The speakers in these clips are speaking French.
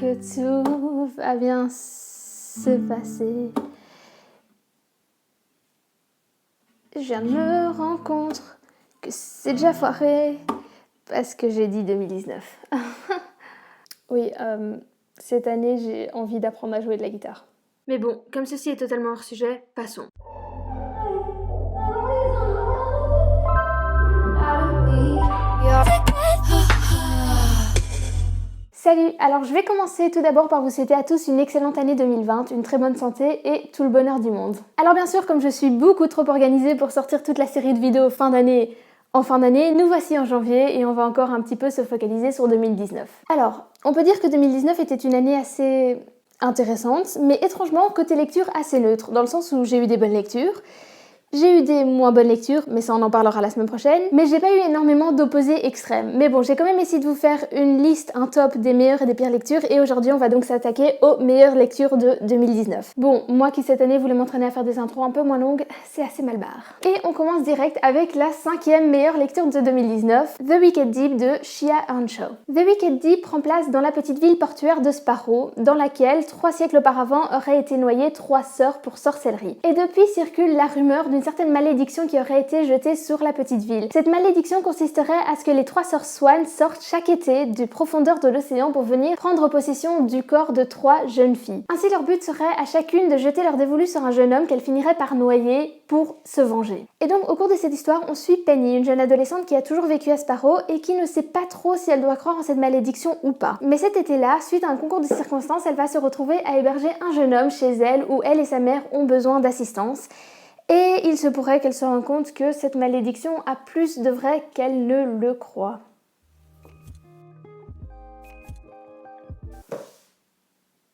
que tout va bien se passer. Je viens de me rendre compte que c'est déjà foiré parce que j'ai dit 2019. Oui, cette année, j'ai envie d'apprendre à jouer de la guitare. Mais bon, comme ceci est totalement hors sujet, passons. Salut, alors je vais commencer tout d'abord par vous souhaiter à tous une excellente année 2020, une très bonne santé et tout le bonheur du monde. Alors bien sûr, comme je suis beaucoup trop organisée pour sortir toute la série de vidéos fin d'année en fin d'année, nous voici en janvier et on va encore un petit peu se focaliser sur 2019. Alors, on peut dire que 2019 était une année assez intéressante, mais étrangement côté lecture assez neutre, dans le sens où j'ai eu des bonnes lectures. J'ai eu des moins bonnes lectures, mais ça on en parlera la semaine prochaine, mais j'ai pas eu énormément d'opposés extrêmes. Mais bon, j'ai quand même essayé de vous faire une liste, un top des meilleures et des pires lectures, et aujourd'hui on va donc s'attaquer aux meilleures lectures de 2019. Bon, moi qui cette année voulais m'entraîner à faire des intros un peu moins longues, c'est assez mal barre. Et on commence direct avec la 5e meilleure lecture de 2019, The Wicked Deep de Shia Earnshaw. The Wicked Deep prend place dans la petite ville portuaire de Sparrow, dans laquelle, 3 siècles auparavant, auraient été noyées 3 sœurs pour sorcellerie. Et depuis circule la rumeur d'une certaine malédiction qui aurait été jetée sur la petite ville. Cette malédiction consisterait à ce que les 3 sœurs Swan sortent chaque été du profondeur de l'océan pour venir prendre possession du corps de 3 jeunes filles. Ainsi leur but serait à chacune de jeter leur dévolu sur un jeune homme qu'elle finirait par noyer pour se venger. Et donc au cours de cette histoire, on suit Penny, une jeune adolescente qui a toujours vécu à Sparrow et qui ne sait pas trop si elle doit croire en cette malédiction ou pas. Mais cet été-là, suite à un concours de circonstances, elle va se retrouver à héberger un jeune homme chez elle où elle et sa mère ont besoin d'assistance. Et il se pourrait qu'elle se rende compte que cette malédiction a plus de vrai qu'elle ne le croit.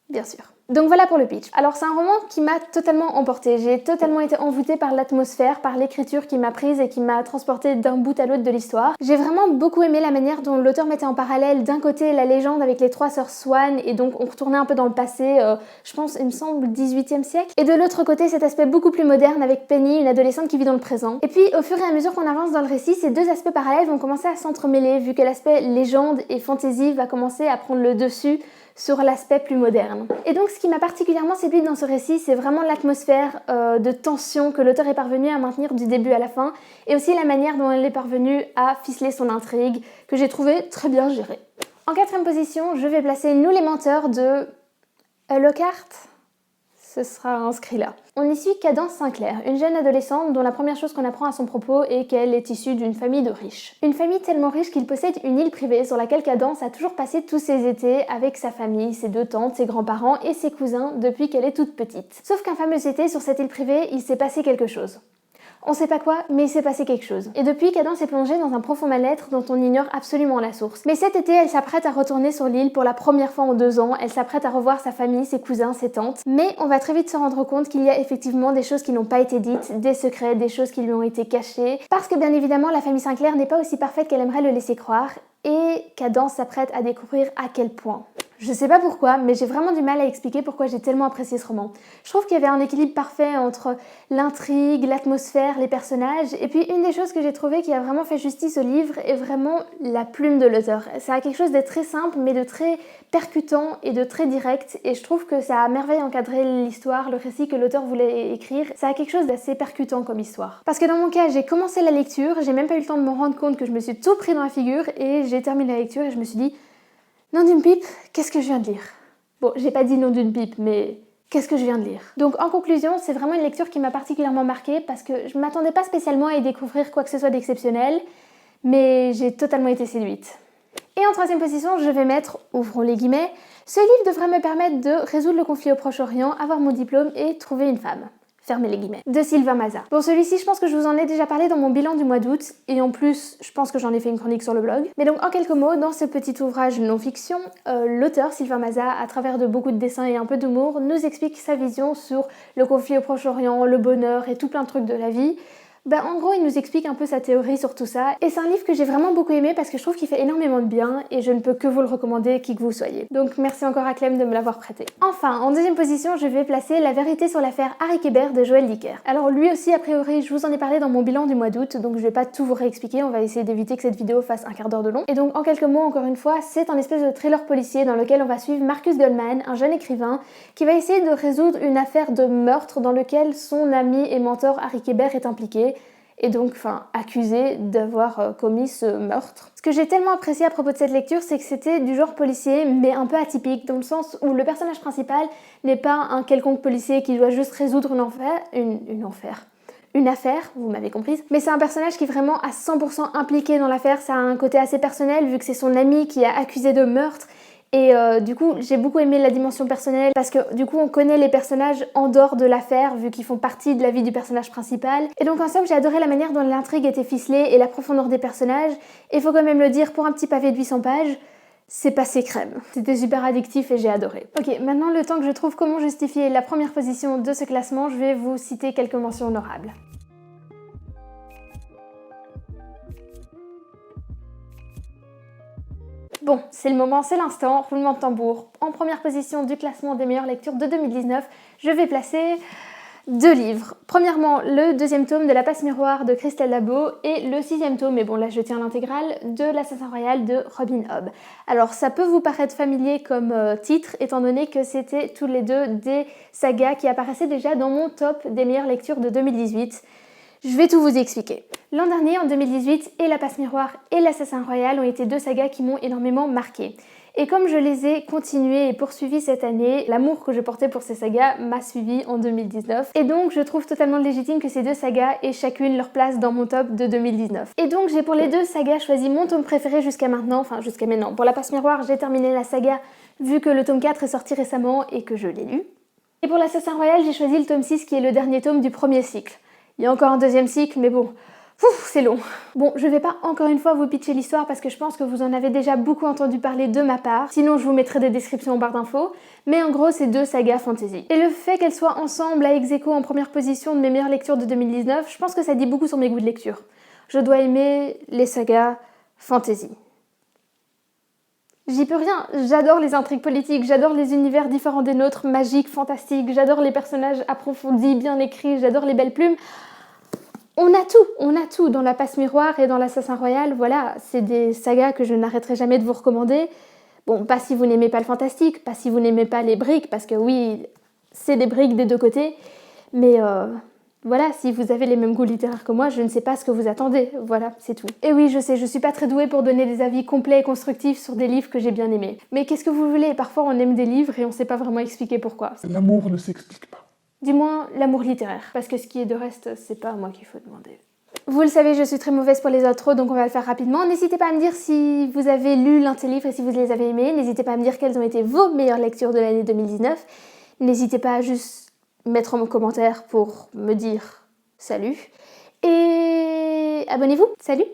Bien sûr. Donc voilà pour le pitch. Alors c'est un roman qui m'a totalement emportée. J'ai totalement été envoûtée par l'atmosphère, par l'écriture qui m'a prise et qui m'a transportée d'un bout à l'autre de l'histoire. J'ai vraiment beaucoup aimé la manière dont l'auteur mettait en parallèle d'un côté la légende avec les 3 sœurs Swan et donc on retournait un peu dans le passé, je pense il me semble 18e siècle. Et de l'autre côté cet aspect beaucoup plus moderne avec Penny, une adolescente qui vit dans le présent. Et puis au fur et à mesure qu'on avance dans le récit, ces deux aspects parallèles vont commencer à s'entremêler vu que l'aspect légende et fantasy va commencer à prendre le dessus sur l'aspect plus moderne. Et donc ce qui m'a particulièrement séduite dans ce récit, c'est vraiment l'atmosphère de tension que l'auteur est parvenu à maintenir du début à la fin, et aussi la manière dont elle est parvenue à ficeler son intrigue, que j'ai trouvé très bien gérée. En 4e position, je vais placer Nous les menteurs de Lockhart. Ce sera inscrit là. On y suit Cadence Sinclair, une jeune adolescente dont la première chose qu'on apprend à son propos est qu'elle est issue d'une famille de riches. Une famille tellement riche qu'il possède une île privée sur laquelle Cadence a toujours passé tous ses étés avec sa famille, ses 2 tantes, ses grands-parents et ses cousins depuis qu'elle est toute petite. Sauf qu'un fameux été sur cette île privée, il s'est passé quelque chose. On sait pas quoi, mais il s'est passé quelque chose. Et depuis, Cadence est plongée dans un profond mal-être dont on ignore absolument la source. Mais cet été, elle s'apprête à retourner sur l'île pour la première fois en 2 ans, elle s'apprête à revoir sa famille, ses cousins, ses tantes. Mais on va très vite se rendre compte qu'il y a effectivement des choses qui n'ont pas été dites, des secrets, des choses qui lui ont été cachées. Parce que bien évidemment, la famille Sinclair n'est pas aussi parfaite qu'elle aimerait le laisser croire. Et Cadence s'apprête à découvrir à quel point. Je sais pas pourquoi, mais j'ai vraiment du mal à expliquer pourquoi j'ai tellement apprécié ce roman. Je trouve qu'il y avait un équilibre parfait entre l'intrigue, l'atmosphère, les personnages, et puis une des choses que j'ai trouvé qui a vraiment fait justice au livre est vraiment la plume de l'auteur. Ça a quelque chose d'être très simple, mais de très percutant et de très direct, et je trouve que ça a à merveille encadré l'histoire, le récit que l'auteur voulait écrire. Ça a quelque chose d'assez percutant comme histoire. Parce que dans mon cas, j'ai commencé la lecture, j'ai même pas eu le temps de me rendre compte que je me suis tout pris dans la figure, et j'ai terminé la lecture et je me suis dit nom d'une pipe, qu'est-ce que je viens de lire? Bon, j'ai pas dit nom d'une pipe, mais qu'est-ce que je viens de lire? Donc en conclusion, c'est vraiment une lecture qui m'a particulièrement marquée parce que je m'attendais pas spécialement à y découvrir quoi que ce soit d'exceptionnel, mais j'ai totalement été séduite. Et en 3e position, je vais mettre, ouvrons les guillemets, ce livre devrait me permettre de résoudre le conflit au Proche-Orient, avoir mon diplôme et trouver une femme. Fermez les guillemets. De Sylvain Mazza. Pour celui-ci, je pense que je vous en ai déjà parlé dans mon bilan du mois d'août, et en plus, je pense que j'en ai fait une chronique sur le blog. Mais donc, en quelques mots, dans ce petit ouvrage non-fiction, l'auteur Sylvain Mazza, à travers de beaucoup de dessins et un peu d'humour, nous explique sa vision sur le conflit au Proche-Orient, le bonheur et tout plein de trucs de la vie, Bah en gros il nous explique un peu sa théorie sur tout ça et c'est un livre que j'ai vraiment beaucoup aimé parce que je trouve qu'il fait énormément de bien et je ne peux que vous le recommander qui que vous soyez. Donc merci encore à Clem de me l'avoir prêté. Enfin, en deuxième position, je vais placer La vérité sur l'affaire Harry Kéber de Joël Dicker. Alors lui aussi a priori je vous en ai parlé dans mon bilan du mois d'août donc je vais pas tout vous réexpliquer, on va essayer d'éviter que cette vidéo fasse un quart d'heure de long. Et donc en quelques mots encore une fois, c'est un espèce de thriller policier dans lequel on va suivre Marcus Goldman, un jeune écrivain qui va essayer de résoudre une affaire de meurtre dans lequel son ami et mentor Harry Kéber est impliqué et donc accusé d'avoir commis ce meurtre. Ce que j'ai tellement apprécié à propos de cette lecture, c'est que c'était du genre policier mais un peu atypique, dans le sens où le personnage principal n'est pas un quelconque policier qui doit juste résoudre une affaire, vous m'avez comprise, mais c'est un personnage qui est vraiment à 100% impliqué dans l'affaire. Ça a un côté assez personnel vu que c'est son ami qui est accusé de meurtre. Et du coup, j'ai beaucoup aimé la dimension personnelle parce que du coup, on connaît les personnages en dehors de l'affaire vu qu'ils font partie de la vie du personnage principal. Et donc en somme, j'ai adoré la manière dont l'intrigue était ficelée et la profondeur des personnages. Et faut quand même le dire, pour un petit pavé de 800 pages, c'est passé crème. C'était super addictif et j'ai adoré. Ok, maintenant le temps que je trouve comment justifier la première position de ce classement, je vais vous citer quelques mentions honorables. Bon, c'est le moment, c'est l'instant, roulement de tambour. En première position du classement des meilleures lectures de 2019, je vais placer 2 livres. Premièrement, le 2e tome de La Passe Miroir de Christelle Labo et le 6e tome, mais bon là je tiens l'intégrale, de L'Assassin Royal de Robin Hobb. Alors ça peut vous paraître familier comme titre, étant donné que c'était tous les deux des sagas qui apparaissaient déjà dans mon top des meilleures lectures de 2018. Je vais tout vous expliquer. L'an dernier, en 2018, et La Passe Miroir et L'Assassin Royal ont été 2 sagas qui m'ont énormément marquée. Et comme je les ai continuées et poursuivies cette année, l'amour que je portais pour ces sagas m'a suivi en 2019. Et donc je trouve totalement légitime que ces 2 sagas aient chacune leur place dans mon top de 2019. Et donc j'ai pour les 2 sagas choisi mon tome préféré jusqu'à maintenant, enfin jusqu'à maintenant. Pour La Passe Miroir, j'ai terminé la saga vu que le tome 4 est sorti récemment et que je l'ai lu. Et pour L'Assassin Royal, j'ai choisi le tome 6 qui est le dernier tome du premier cycle. Il y a encore un 2e cycle, mais bon, c'est long. Bon, je vais pas encore une fois vous pitcher l'histoire parce que je pense que vous en avez déjà beaucoup entendu parler de ma part. Sinon, je vous mettrai des descriptions en barre d'infos. Mais en gros, c'est 2 sagas fantasy. Et le fait qu'elles soient ensemble à ex-aequo en première position de mes meilleures lectures de 2019, je pense que ça dit beaucoup sur mes goûts de lecture. Je dois aimer les sagas fantasy. J'y peux rien, j'adore les intrigues politiques, j'adore les univers différents des nôtres, magiques, fantastiques, j'adore les personnages approfondis, bien écrits, j'adore les belles plumes. On a tout dans La Passe Miroir et dans L'Assassin Royal, voilà, c'est des sagas que je n'arrêterai jamais de vous recommander. Bon, pas si vous n'aimez pas le fantastique, pas si vous n'aimez pas les briques, parce que oui, c'est des briques des 2 côtés, mais voilà, si vous avez les mêmes goûts littéraires que moi, je ne sais pas ce que vous attendez, voilà, c'est tout. Et oui, je sais, je suis pas très douée pour donner des avis complets et constructifs sur des livres que j'ai bien aimés. Mais qu'est-ce que vous voulez, parfois on aime des livres et on sait pas vraiment expliquer pourquoi. L'amour ne s'explique pas. Du moins, l'amour littéraire, parce que ce qui est de reste, c'est pas à moi qu'il faut demander. Vous le savez, je suis très mauvaise pour les autres, donc on va le faire rapidement. N'hésitez pas à me dire si vous avez lu l'un de ces livres et si vous les avez aimés. N'hésitez pas à me dire quelles ont été vos meilleures lectures de l'année 2019. N'hésitez pas à juste mettre en commentaire pour me dire salut. Et abonnez-vous, salut!